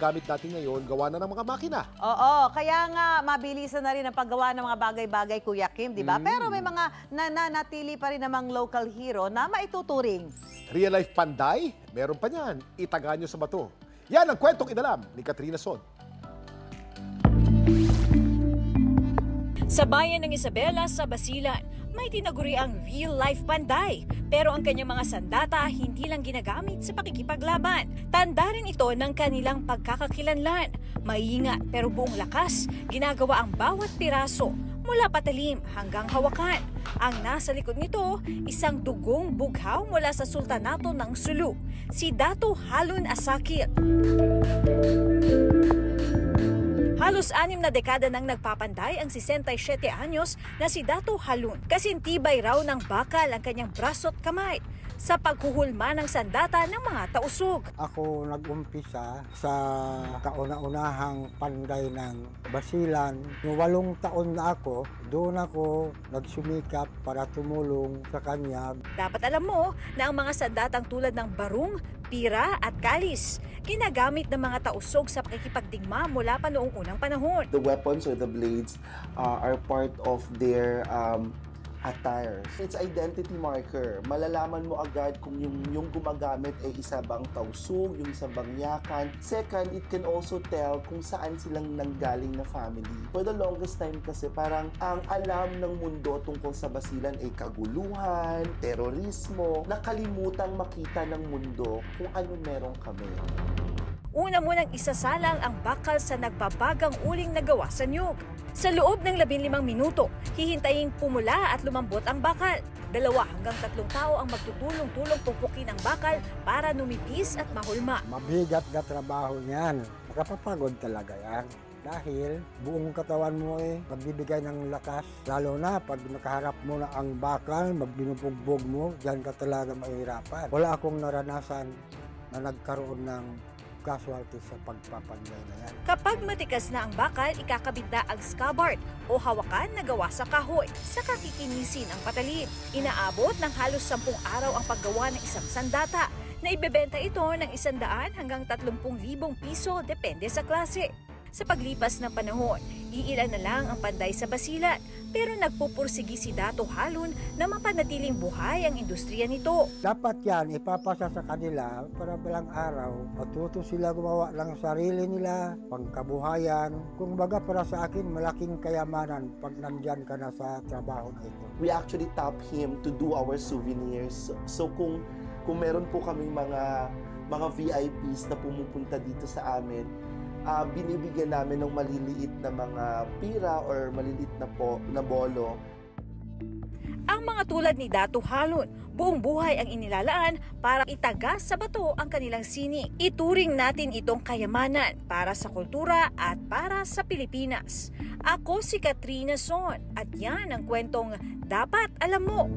Gamit natin ngayon, gawa na ng mga makina. Oo, kaya nga mabilisan na rin ang paggawa ng mga bagay-bagay, Kuya Kim, di ba? Pero may mga nananatili pa rin namang local hero na maituturing. Real life panday, meron pa niyan. Itaga nyo sa bato. Yan ang kwentong inalam ni Katrina Son. Sa bayan ng Isabela sa Basilan, may tinaguri ang real-life panday. Pero ang kanyang mga sandata hindi lang ginagamit sa pakikipaglaban. Tanda rin ito ng kanilang pagkakakilanlan. Maingat pero buong lakas, ginagawa ang bawat piraso mula patalim hanggang hawakan. Ang nasa likod nito, isang dugong bughaw mula sa sultanato ng Sulu, si Dato Halun Asakir. Halos 6 na dekada nang nagpapanday ang 67 anyos na si Dato Halun. Kasintibay raw ng bakal ang kanyang braso at kamay sa paghuhulma ng sandata ng mga tausug. Ako nag-umpisa sa kauna-unahang panday ng Basilan. Noong 8 taon na ako, doon ako nagsumikap para tumulong sa kanya. Dapat alam mo na ang mga sandatang tulad ng barung, pira at kalis, ginagamit ng mga tausog sa pakikipagdigma mula pa noong unang panahon. The weapons or the blades are part of their attires. It's identity marker. Malalaman mo agad kung yung gumagamit ay isa bang tausug, yung isa bang yakan. Second, it can also tell kung saan silang nanggaling na family. For the longest time kasi parang ang alam ng mundo tungkol sa Basilan ay kaguluhan, terorismo, nakalimutang makita ng mundo kung ano meron kami. Una munang isasalang ang bakal sa nagbabagang uling na gawa sa niyog. Sa loob ng 15 minuto, hihintaying pumula at lumambot ang bakal. 2 hanggang 3 tao ang magtutulong-tulong pupukin ang bakal para numipis at mahulma. Mabigat na trabaho niyan. Nakapapagod talaga yan. Dahil buong katawan mo magbibigay ng lakas. Lalo na pag nakaharap mo na ang bakal, magbinubugbog mo, diyan ka talaga mahirapan. Wala akong naranasan na nagkaroon ng casualty sa pagpapanday na yan. Kapag matikas na ang bakal, ikakabit na ang scabbard o hawakan na gawa sa kahoy. Saka kikinisin ang patalim. Inaabot ng halos 10 araw ang paggawa ng isang sandata na ibebenta ito ng 100 hanggang 30,000 piso depende sa klase. Sa paglipas ng panahon, iilan na lang ang panday sa Basilan, pero nagpupursigi si Dato Halun na mapanatiling buhay ang industriya nito. Dapat yan ipapasa sa kanila para balang araw matuto sila gumawa ng sarili nila, pangkabuhayan. Kung baga para sa akin, malaking kayamanan pag nandyan ka na sa trabaho na ito. We actually tap him to do our souvenirs. So kung meron po kaming mga VIPs na pumupunta dito sa amin, binibigyan namin ng maliliit na mga pira or maliliit na bolo. Ang mga tulad ni Dato Halun, buong buhay ang inilalaan para itaga sa bato ang kanilang sining. Ituring natin itong kayamanan para sa kultura at para sa Pilipinas. Ako si Katrina Son at yan ang kwentong dapat alam mo.